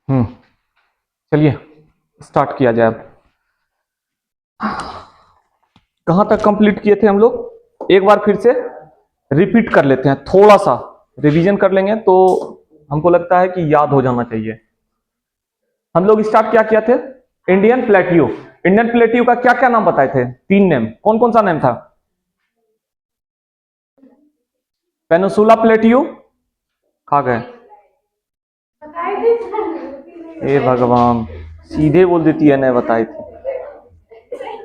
चलिए स्टार्ट किया जाए। अब कहां तक कंप्लीट किए थे हम लोग, एक बार फिर से रिपीट कर लेते हैं, थोड़ा सा रिवीजन कर लेंगे तो हमको लगता है कि याद हो जाना चाहिए। हम लोग स्टार्ट क्या किया थे, इंडियन प्लेट्यू। इंडियन प्लेट्यू का क्या क्या नाम बताए थे, 3 नेम, कौन कौन सा नेम था? पेनिनसुला प्लेट्यू, खा गए, हे भगवान, सीधे बोल देती है, नहीं बताए थे,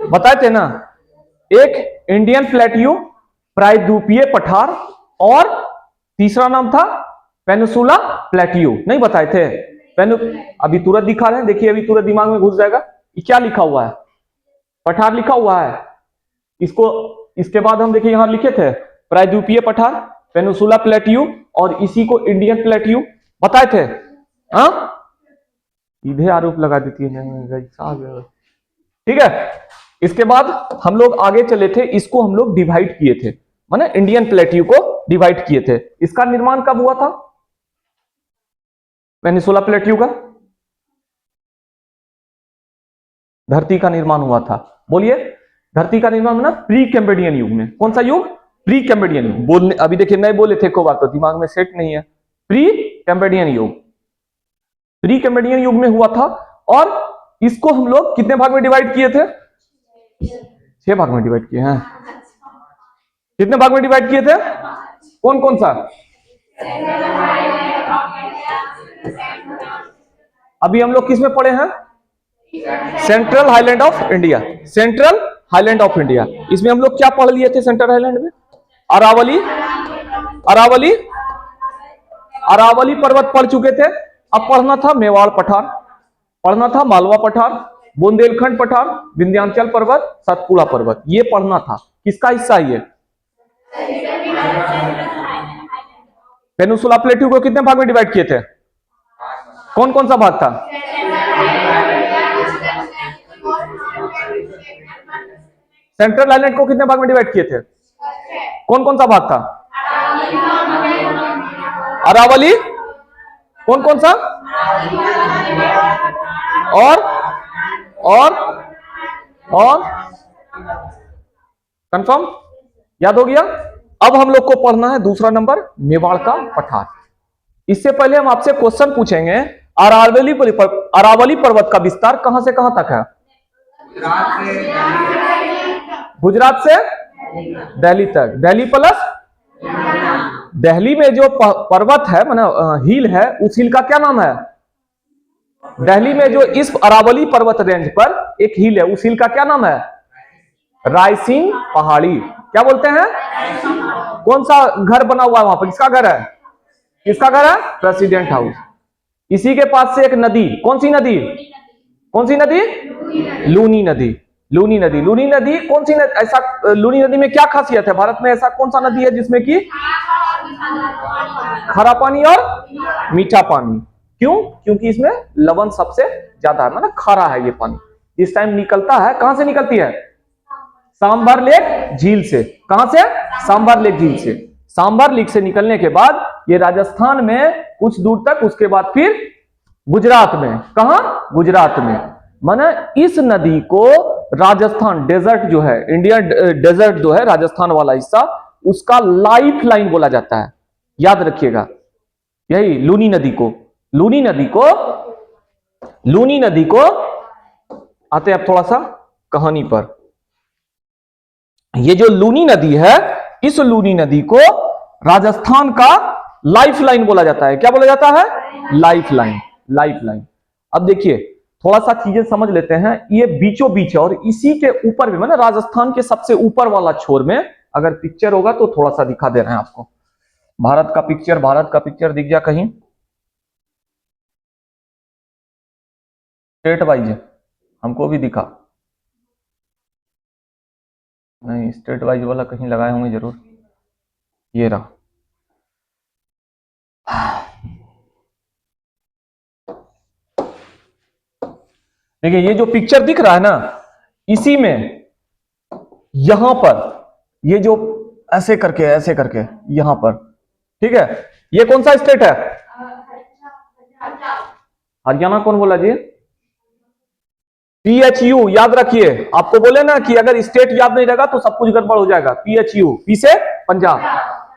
बताए थे ना। एक इंडियन प्लेट्यू, प्रायद्वीपीय पठार, और तीसरा नाम था पेनिनसुला प्लेट्यू, नहीं बताए थे। अभी तुरंत दिखा रहे हैं, देखिए अभी तुरंत दिमाग में घुस जाएगा। ये क्या लिखा हुआ है, पठार लिखा हुआ है। इसको इसके बाद हम देखिए यहां लिखे थे प्रायद्वीपीय पठार, पेनिनसुला प्लेट्यू, और इसी को इंडियन प्लेट्यू बताए थे। हाँ, सीधे आरोप लगा देती है, ठीक है। इसके बाद हम लोग आगे चले थे, इसको हम लोग डिवाइड किए थे, माने इंडियन प्लेट्यू को डिवाइड किए थे। इसका निर्माण कब हुआ था, पेनिनसुला प्लेट्यू का? धरती का निर्माण हुआ था, बोलिए। धरती का निर्माण ना प्री कैम्ब्रियन युग में। कौन सा युग? प्री कैम्ब्रियन युग। बोलने अभी देखिए नहीं बोले थे, को बात तो दिमाग में सेट नहीं है। प्री कैम्ब्रियन युग, प्री कैम्ब्रियन युग में हुआ था। और इसको हम लोग कितने भाग में डिवाइड किए थे? 6 भाग में डिवाइड किए हैं। कितने भाग में डिवाइड किए थे? कौन कौन सा? अभी हम लोग किस में पढ़े हैं? Central highland of India. Central highland of India, इसमें हम लोग क्या पढ़ लिए थे सेंट्रल हाईलैंड में? अरावली, अरावली, अरावली पर्वत पढ़ चुके थे। अब पढ़ना था मेवाड़ पठार, पढ़ना था मालवा पठार, बुंदेलखंड पठार, विंध्याचल पर्वत, सतपुड़ा पर्वत, ये पढ़ना था। किसका हिस्सा है ये? पेनिनसुला प्लेट्यू को कितने भाग में डिवाइड किए थे? कौन कौन सा भाग था? सेंट्रल आइलैंड को कितने भाग में डिवाइड किए थे? कौन कौन सा भाग था? अरावली, कौन कौन सा? और कंफर्म, याद हो गया। अब हम लोग को पढ़ना है दूसरा नंबर, मेवाड़ का पठार। इससे पहले हम आपसे क्वेश्चन पूछेंगे, अरावली पर्वत का विस्तार कहां से कहां तक है? गुजरात से दिल्ली तक। दिल्ली प्लस दिल्ली में जो पर्वत है, माने हिल है, उस हिल का क्या नाम है? दिल्ली में जो इस अरावली पर्वत रेंज पर एक हिल है, उस हिल का क्या नाम है? रायसिंग पहाड़ी। क्या बोलते हैं? कौन सा घर बना हुआ है वहां पर, किसका घर है? किसका घर है? President house. इसी के पास से एक नदी, कौन सी नदी? कौन सी नदी? लूनी नदी। लूनी नदी, लूनी नदी कौन सी नदी? ऐसा लूनी नदी में क्या खासियत है? भारत में ऐसा कौन सा नदी है जिसमें कि खारा पानी और मीठा पानी? क्यों? क्योंकि इसमें लवण सबसे ज्यादा है, मतलब खारा है ये पानी। इस टाइम निकलता है, कहां से निकलती है? सांबर लेक झील से। कहां से? सांबर लेक झील से। सांबर लेक से निकलने के बाद ये राजस्थान में कुछ दूर तक, उसके बाद फिर गुजरात में। कहां? गुजरात में। माने इस नदी को राजस्थान डेजर्ट जो है, इंडिया डेजर्ट जो है, राजस्थान वाला हिस्सा, उसका लाइफ लाइन बोला जाता है। याद रखिएगा, यही लूनी नदी को, लूनी नदी को, लूनी नदी को आते हैं अब थोड़ा सा कहानी पर। ये जो लूनी नदी है, इस लूनी नदी को राजस्थान का लाइफ लाइन बोला जाता है। क्या बोला जाता है? Life line, life line. अब देखिए थोड़ा सा चीजें समझ लेते हैं। ये बीचों बीच है, और इसी के ऊपर भी, मतलब राजस्थान के सबसे ऊपर वाला छोर में, अगर पिक्चर होगा तो थोड़ा सा दिखा दे रहे हैं आपको। भारत का पिक्चर, भारत का पिक्चर दिख गया कहीं? स्टेट वाइज हमको भी दिखा नहीं, स्टेट वाइज वाला कहीं लगाए होंगे जरूर। ये रहा। देखिए ये जो पिक्चर दिख रहा है ना, इसी में यहां पर ये जो ऐसे करके यहां पर, ठीक है, ये कौन सा स्टेट है? हरियाणा कौन बोला जी? PHU याद रखिए, आपको बोले ना कि अगर स्टेट याद नहीं रहेगा तो सब कुछ गड़बड़ हो जाएगा। PHU, पी से पंजाब,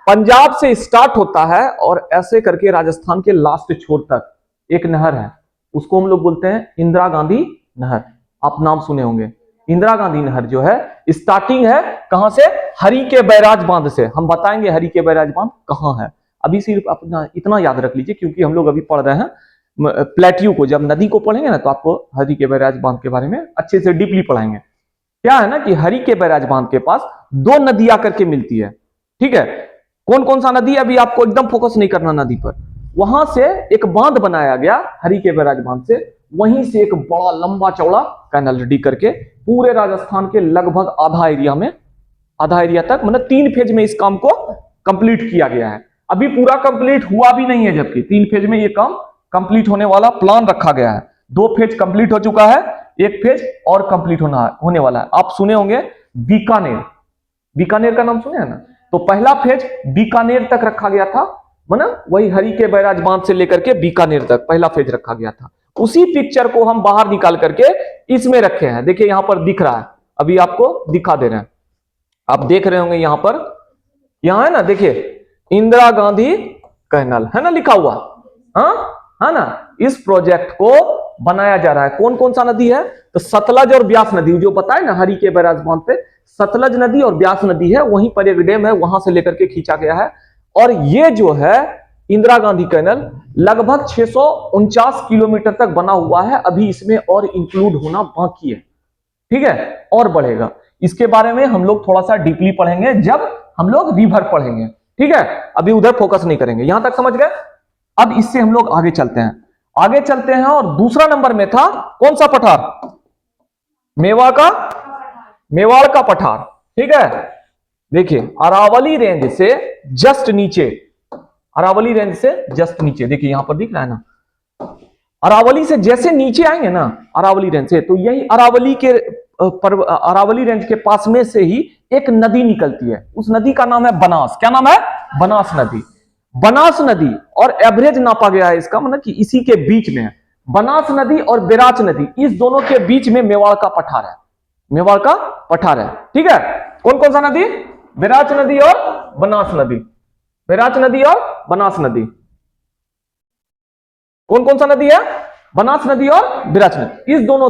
पंजाब से स्टार्ट होता है और ऐसे करके राजस्थान के लास्ट छोर तक एक नहर है, उसको हम लोग बोलते हैं इंदिरा गांधी नहर। आप नाम सुने होंगे। इंदिरा गांधी नहर जो है स्टार्टिंग है कहां से? हरि के बैराज बांध से। हम बताएंगे हरि के बैराज बांध कहां है। अभी सिर्फ अपना इतना याद रख लीजिए, क्योंकि हम लोग अभी पढ़ रहे हैं प्लेट्यू को। जब नदी को पढ़ेंगे ना तो आपको हरि के बैराज बांध के बारे में अच्छे से डीपली पढ़ाएंगे। क्या है ना कि हरि के बैराज बांध के पास दो नदी आकर के मिलती है, ठीक है। कौन कौन सा नदी? अभी आपको एकदम फोकस नहीं करना नदी पर। वहां से एक बांध बनाया गया हरि के बैराज बांध से, वहीं से एक बड़ा लंबा चौड़ा कैनल रेडी करके पूरे राजस्थान के लगभग आधा एरिया तक, मतलब 3 फेज में इस काम को कंप्लीट किया गया है। अभी पूरा कंप्लीट हुआ भी नहीं है, जबकि 3 फेज में ये काम कंप्लीट होने वाला प्लान रखा गया है। 2 फेज कंप्लीट हो चुका है, 1 फेज और कंप्लीट होने वाला है। आप सुने होंगे बीकानेर का नाम सुने हैं ना? तो पहला फेज बीकानेर तक रखा गया था, मतलब वही हरि के बैराज बांध से लेकर के बीकानेर तक पहला फेज रखा गया था। उसी पिक्चर को हम बाहर निकाल करके इसमें रखे हैं। देखिए यहां पर दिख रहा है, अभी आपको दिखा दे रहे हैं, आप देख रहे होंगे यहां पर, यहां है ना, देखिए इंदिरा गांधी कैनल है ना लिखा हुआ, हाँ है ना। इस प्रोजेक्ट को बनाया जा रहा है। कौन कौन सा नदी है? तो सतलज और ब्यास नदी, जो बताए ना हरि के बैराज बांध पे सतलज नदी और ब्यास नदी है, वहीं पर एक डैम है, वहां से लेकर के खींचा गया है। और ये जो है इंदिरा गांधी कैनल लगभग 649 किलोमीटर तक बना हुआ है। अभी इसमें और इंक्लूड होना बाकी है, ठीक है, और बढ़ेगा। इसके बारे में हम लोग थोड़ा सा डीपली पढ़ेंगे जब हम लोग रिवर पढ़ेंगे, ठीक है। अभी उधर फोकस नहीं करेंगे। यहां तक समझ गए? अब इससे हम लोग आगे चलते हैं और दूसरा नंबर में था कौन सा पठार? मेवाड़ का पठार, ठीक है। देखिए अरावली रेंज से जस्ट नीचे, देखिए यहां पर दिख रहा है ना, अरावली से जैसे नीचे आएंगे ना अरावली रेंज से, तो यही अरावली रेंज के पास में से ही एक नदी निकलती है। उस नदी का नाम है बनास। क्या नाम है? बनास नदी। बनास नदी और एवरेज नापा गया है इसका, मतलब कि इसी के बीच में है बनास नदी और बेराच नदी। इस दोनों के बीच में मेवाड़ का पठार है, ठीक है। कौन कौन सा नदी? बेराच नदी और बनास नदी। कौन कौन सा नदी है? बनास नदी और बेराच नदी। इस दोनों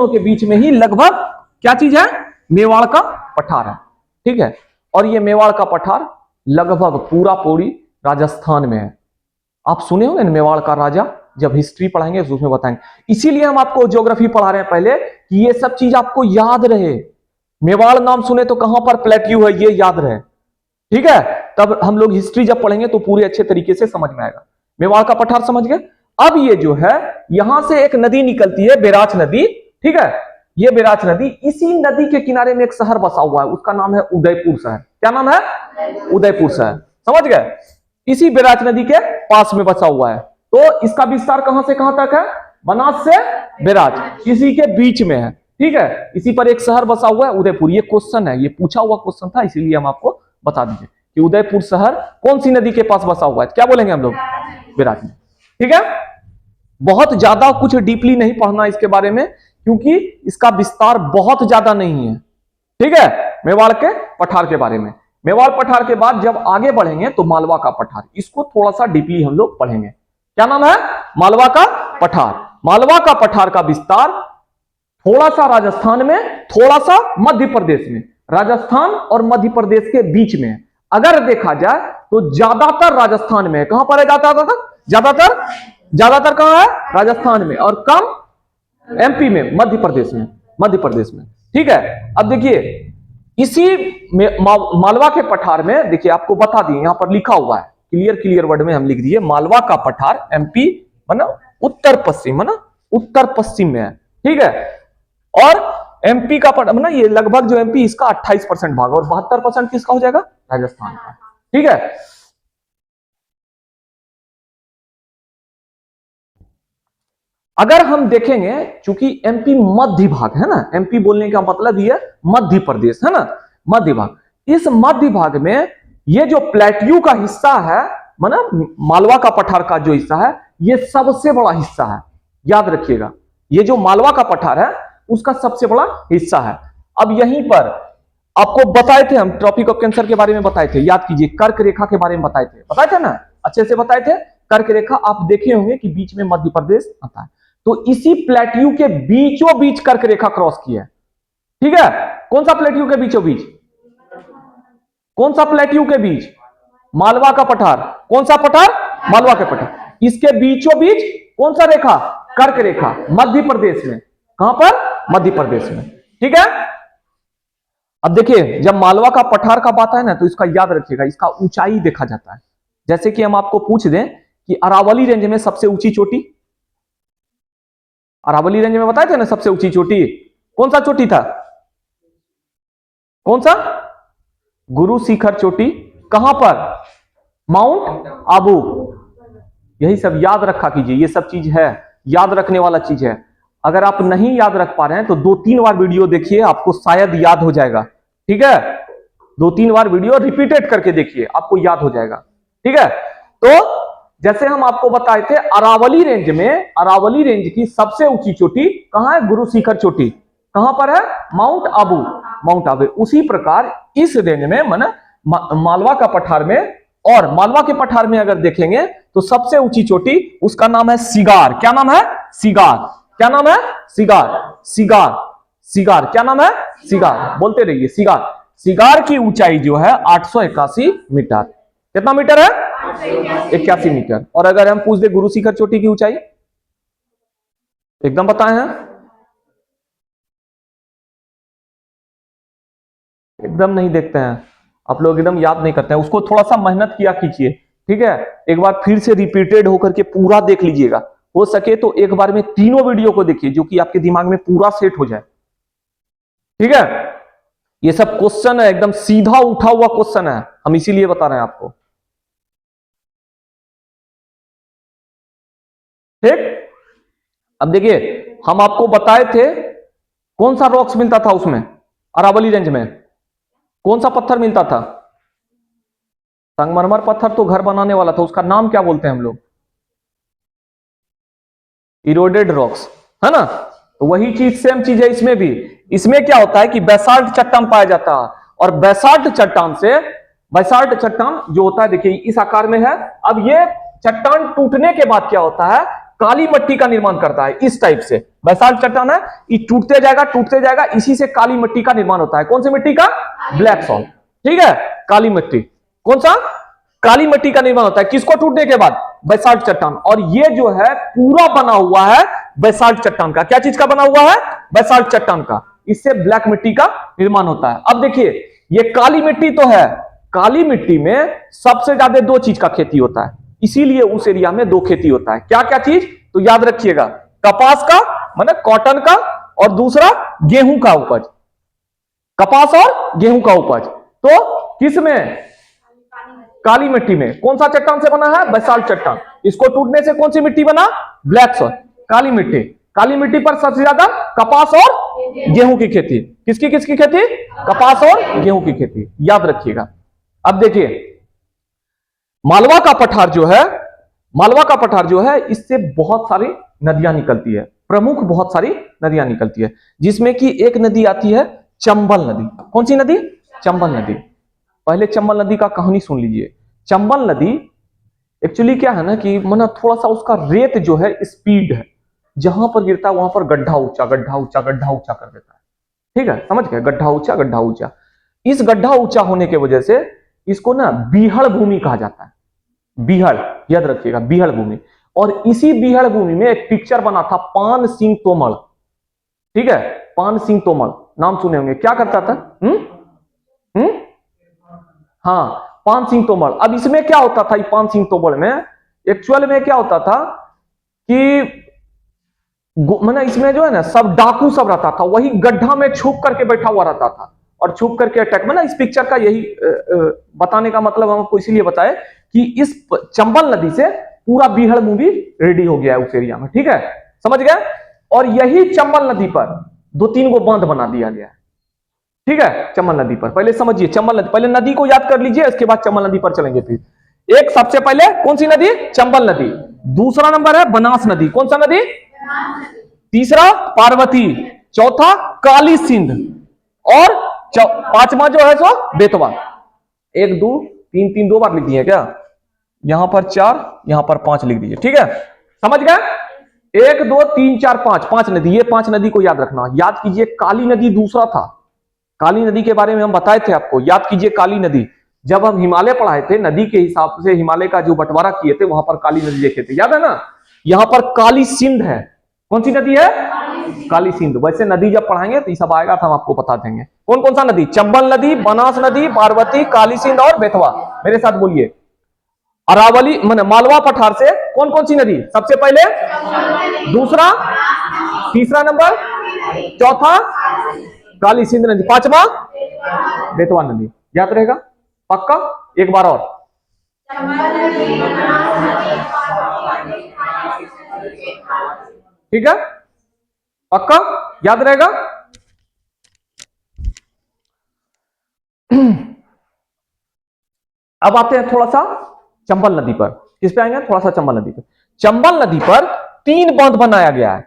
के बीच में ही लगभग क्या चीज है? मेवाड़ का पठार है, ठीक है। और ये मेवाड़ का पठार लगभग पूरी राजस्थान में है। आप सुने होंगे ना मेवाड़ का राजा, जब हिस्ट्री पढ़ाएंगे तो उसमें बताएंगे। इसीलिए हम आपको ज्योग्राफी पढ़ा रहे हैं पहले, कि ये सब चीज आपको याद रहे। मेवाड़ नाम सुने तो कहां पर प्लेट्यू है ये याद रहे, ठीक है। तब हम लोग हिस्ट्री जब पढ़ेंगे तो पूरे अच्छे तरीके से समझ में आएगा। मेवाड़ का पठार समझ गए? अब ये जो है यहां से एक नदी निकलती है, बेराच नदी, ठीक है। ये बेराच नदी, इसी नदी के किनारे में एक शहर बसा हुआ है, उसका नाम है उदयपुर शहर। क्या नाम है? उदयपुर शहर, समझ गए। इसी बेराच नदी के पास में बसा हुआ है। तो इसका विस्तार कहां से कहां तक है? बनास से बेराच, इसी के बीच में है, ठीक है। इसी पर एक शहर बसा हुआ है उदयपुर। ये क्वेश्चन है, ये पूछा हुआ क्वेश्चन था, इसीलिए हम आपको बता दीजिए कि उदयपुर शहर कौन सी नदी के पास बसा हुआ है। क्या बोलेंगे हम लोग? बेराच में, ठीक है। बहुत ज्यादा कुछ डीपली नहीं पढ़ना इसके बारे में, क्योंकि इसका विस्तार बहुत ज्यादा नहीं है, ठीक है। मेवाड़ के पठार के बारे में, मेवाड़ पठार के बाद जब आगे बढ़ेंगे तो मालवा का पठार, इसको थोड़ा सा डीपली हम लोग पढ़ेंगे। क्या नाम है? मालवा का पठार। मालवा का पठार का विस्तार थोड़ा सा राजस्थान में, थोड़ा सा मध्य प्रदेश में, राजस्थान और मध्य प्रदेश के बीच में। अगर देखा जाए तो ज्यादातर राजस्थान में। कहां पर है ज्यादातर कहां है? राजस्थान में, और कम एमपी में, मध्य प्रदेश में, ठीक है। अब देखिए इसी मालवा के पठार में, देखिए आपको बता दिए, यहां पर लिखा हुआ है क्लियर वर्ड में हम लिख दिए, मालवा का पठार एमपी मतलब उत्तर पश्चिम में है, ठीक है। और एमपी का पठार मतलब ये लगभग जो एमपी, इसका 28% भाग, और 72% किसका हो जाएगा? राजस्थान का, ठीक है। अगर हम देखेंगे, चूंकि एमपी मध्य भाग है ना, एमपी बोलने का मतलब ही है मध्य प्रदेश, है ना, मध्य भाग। इस मध्य भाग में ये जो प्लेट्यू का हिस्सा है, मतलब मालवा का पठार का जो हिस्सा है, ये सबसे बड़ा हिस्सा है, याद रखिएगा। ये जो मालवा का पठार है उसका सबसे बड़ा हिस्सा है। अब यहीं पर आपको बताए थे हम, ट्रॉपिक ऑफ कैंसर के बारे में बताए थे, याद कीजिए। कर्क रेखा के बारे में बताए थे ना, अच्छे से बताए थे। कर्क रेखा आप देखे होंगे कि बीच में मध्य प्रदेश आता है, तो इसी प्लेट्यू के बीचों बीच कर्क रेखा क्रॉस की है, ठीक है। कौन सा प्लेट्यू के बीचों बीच? कौन सा प्लेट्यू के बीच? मालवा का पठार। कौन सा पठार? मालवा के पठार। इसके बीचों बीच कौन सा रेखा? कर्क रेखा, मध्य प्रदेश में। कहां पर? मध्य प्रदेश में, ठीक है। अब देखिए, जब मालवा का पठार का बात है ना, तो इसका याद रखिएगा, इसका ऊंचाई देखा जाता है। जैसे कि हम आपको पूछ दें कि अरावली रेंज में सबसे ऊंची चोटी, अरावली रेंज में बताए थे ना सबसे ऊंची चोटी, कौन सा चोटी था? कौन सा? गुरु शिखर चोटी। कहां पर? माउंट आबू। यही सब याद रखा कीजिए, ये सब चीज है, याद रखने वाला चीज है। अगर आप नहीं याद रख पा रहे हैं तो 2-3 बार वीडियो देखिए, आपको शायद याद हो जाएगा, ठीक है। 2-3 बार वीडियो रिपीटेड करके देखिए, आपको याद हो जाएगा, ठीक है। तो जैसे हम आपको बताए थे, अरावली रेंज में, अरावली रेंज की सबसे ऊंची चोटी कहां है? गुरु शिखर चोटी। कहां पर है? Mount Abu, mount Abu. उसी प्रकार इस रेंज में माने मालवा का पठार में, और मालवा के पठार में अगर देखेंगे तो सबसे ऊंची चोटी, उसका नाम है सिगार। क्या नाम है? सिगार। क्या नाम है? सिगार। सिगार, सिगार, क्या नाम है? सिगार, बोलते रहिए, सिगार। सिगार की ऊंचाई जो है 881 मीटर। कितना मीटर है? 81 मीटर। और अगर हम पूछ दे गुरु शिखर चोटी की ऊंचाई, एकदम बताए हैं, एकदम नहीं देखते हैं आप लोग, एकदम याद नहीं करते हैं उसको। थोड़ा सा मेहनत किया कीजिए, ठीक है। एक बार फिर से रिपीटेड होकर के पूरा देख लीजिएगा, हो सके तो एक बार में तीनों वीडियो को देखिए, जो कि आपके दिमाग में पूरा सेट हो जाए, ठीक है। ये सब क्वेश्चन है, एकदम सीधा उठा हुआ क्वेश्चन है, हम इसीलिए बता रहे हैं आपको, ठीक। अब देखिए, हम आपको बताए थे कौन सा रॉक्स मिलता था उसमें, अरावली रेंज में कौन सा पत्थर मिलता था? संगमरमर पत्थर तो घर बनाने वाला था, उसका नाम क्या बोलते हैं हम लोग? इरोडेड रॉक्स, है ना। तो वही चीज, सेम चीज है इसमें भी। इसमें क्या होता है कि बेसाल्ट चट्टान पाया जाता है, और बेसाल्ट चट्टान से, बेसाल्ट चट्टान जो होता है, देखिए इस आकार में है। अब ये चट्टान टूटने के बाद क्या होता है? काली मिट्टी का निर्माण करता है, इस टाइप से। बेसाल्ट चट्टान है, ये टूटते जाएगा, इसी से काली मिट्टी का निर्माण होता है। कौन सी मिट्टी का? ब्लैक सॉल्ट, ठीक है, काली मिट्टी। कौन सा? काली मिट्टी का निर्माण होता है, किसको टूटने के बाद? बेसाल्ट चट्टान। और ये जो है पूरा बना हुआ है बेसाल्ट चट्टान का। क्या चीज का बना हुआ है? बेसाल्ट चट्टान का। इससे ब्लैक मिट्टी का निर्माण होता है। अब देखिए, ये काली मिट्टी तो है, काली मिट्टी में सबसे ज्यादा 2 चीज का खेती होता है, इसीलिए उस एरिया में 2 खेती होता है। क्या क्या चीज? तो याद रखिएगा, कपास का माने कॉटन का, और दूसरा गेहूं का उपज। कपास और गेहूं का उपज। तो किस में? काली मिट्टी में। कौन सा चट्टान से बना है? बेसाल्ट चट्टान। इसको टूटने से कौन सी मिट्टी बना? ब्लैक सॉइल, काली मिट्टी। काली मिट्टी पर सबसे ज्यादा कपास और गेहूं की खेती। किसकी किसकी खेती? कपास और गेहूं की खेती, याद रखिएगा। अब देखिए, मालवा का पठार जो है, मालवा का पठार जो है, इससे बहुत सारी नदियां निकलती है, प्रमुख बहुत सारी नदियां निकलती है, जिसमें कि एक नदी आती है चंबल नदी। कौन सी नदी? चंबल नदी। पहले चंबल नदी का कहानी सुन लीजिए। चंबल नदी एक्चुअली क्या है ना कि माना थोड़ा सा उसका रेत जो है स्पीड है, जहां पर गिरता है वहां पर गड्ढा ऊंचा, गड्ढा ऊंचा, गड्ढा ऊंचा कर देता है, ठीक है, समझ गए? गड्ढा ऊंचा, गड्ढा ऊंचा। इस गड्ढा ऊंचा होने की वजह से इसको ना बीहड़ भूमि कहा जाता है। बीहड़, याद रखिएगा, बीहड़ भूमि। और इसी बीहड़ भूमि में एक पिक्चर बना था, पान सिंह तोमर, ठीक है, पान सिंह तोमर, नाम सुने होंगे। क्या करता था? हाँ, पान सिंह तोमर। अब इसमें क्या होता था, पान सिंह तोमर में एक्चुअल में क्या होता था कि मैंने इसमें जो है ना सब डाकू सब रहता था, वही गड्ढा में छुप करके बैठा हुआ रहता था, और छुप करके अटैक में ना, इस पिक्चर का यही बताने का मतलब हमको इसीलिए बताए कि इस चंबल नदी से पूरा बीहड़ मूवी रेडी हो गया है उस एरिया में, ठीक है, समझ गए? और यही चंबल नदी पर 2-3 गो बांध बना दिया गया है, ठीक है, चंबल नदी पर। पहले समझिए चंबल नदी, पहले नदी को याद कर लीजिए, इसके बाद चंबल नदी पर चलेंगे। फिर एक सबसे पहले कौन सी नदी? चंबल नदी। दूसरा नंबर है बनास नदी। कौन सा नदी? तीसरा पार्वती, चौथा काली सिंध, और पांचवा जो है सो बेतवा। 1 2 3 3 2 बार लिख दिए क्या? यहां पर 4, यहां पर 5 लिख दीजिए। ठीक है, समझ गए? 1 2 3 4 5, 5 नदी। ये 5 नदी को याद रखना। याद कीजिए काली नदी दूसरा था। काली नदी के बारे में हम बताए थे आपको, याद कीजिए काली नदी। जब हम हिमालय पढ़ाए थे, नदी के हिसाब से हिमालय का जो बंटवारा किए थे, वहां पर काली नदी देखे थे, याद है ना? यहां पर काली सिंध है। कौन सी नदी है? काली सिंध। वैसे नदी जब पढ़ाएंगे तो ये सब आएगा तो हम आपको बता देंगे कौन कौन सा नदी। चंबल नदी, बनास नदी, पार्वती, काली सिंध और बेतवा। मेरे साथ बोलिए। अरावली माने मालवा पठार से कौन कौन सी नदी? सबसे पहले दूसरा, तीसरा नंबर, चौथा काली सिंध नदी, पांचवा बेतवा नदी। याद रहेगा? पक्का? एक बार और। ठीक है, पक्का याद रहेगा? अब आते हैं थोड़ा सा चंबल नदी पर। किस पे आएंगे? थोड़ा सा चंबल नदी पर। चंबल नदी पर 3 बांध बनाया गया है।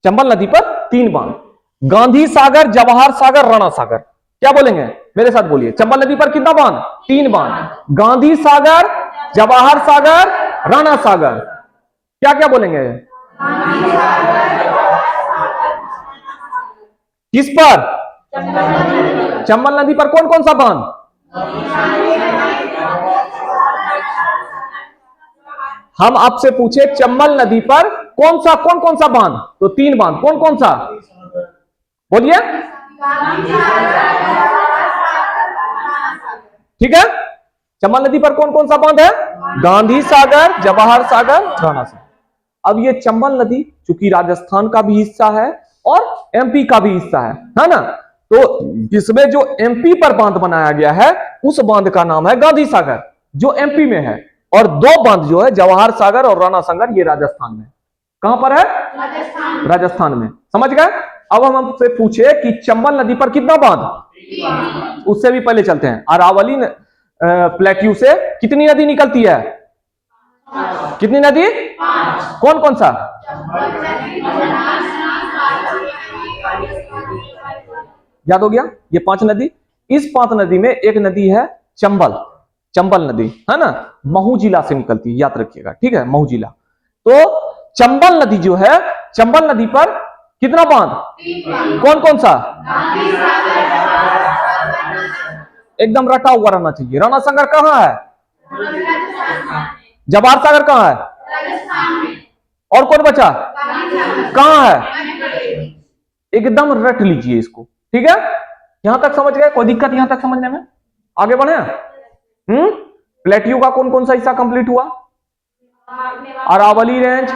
चंबल नदी पर 3 बांध, गांधी सागर, जवाहर सागर, राणा सागर। क्या बोलेंगे? मेरे साथ बोलिए। चंबल नदी पर कितना बांध? 3 बांध। गांधी सागर, जवाहर सागर, राणा सागर। क्या क्या बोलेंगे? किस पर? चंबल नदी पर कौन कौन सा बांध? हम आपसे पूछे चंबल नदी पर कौन कौन सा बांध? तो 3 बांध। कौन कौन सा? बोलिए। ठीक है, चंबल नदी पर कौन कौन सा बांध है? गांधी सागर, जवाहर सागर, राणा सागर। अब ये चंबल नदी चूंकि राजस्थान का भी हिस्सा है और एमपी का भी हिस्सा है ना? तो इसमें जो एमपी पर बांध बनाया गया है, उस बांध का नाम है गांधी सागर, जो एमपी में है। और 2 बांध जो है जवाहर सागर और राणा सागर, ये राजस्थान में। कहां पर है? राजस्थान में। समझ गए? अब हम आपसे पूछे कि चंबल नदी पर कितना बांध? उससे भी पहले चलते हैं। अरावली प्लेट्यू से कितनी नदी निकलती है? कितनी नदी? कौन कौन सा? याद हो गया? ये 5 नदी। इस 5 नदी में एक नदी है चंबल नदी, है ना? महू जिला से निकलती है, याद रखिएगा। ठीक है, महू जिला। तो चंबल नदी जो है, चंबल नदी पर कितना बांध? कौन कौन सा? एकदम रटा हुआ रहना चाहिए। राणा सागर कहां है? जवाहर सागर कहां है? और कौन बचा? कहां है? एकदम रट लीजिए इसको। ठीक है, यहां तक समझ गए? कोई दिक्कत यहां तक समझने में? आगे बढ़े? प्लेट्यू का कौन कौन सा हिस्सा कंप्लीट हुआ? अरावली रेंज,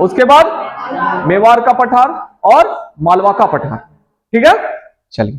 उसके बाद मेवाड़ का पठार और मालवा का पठार। ठीक है, चलिए।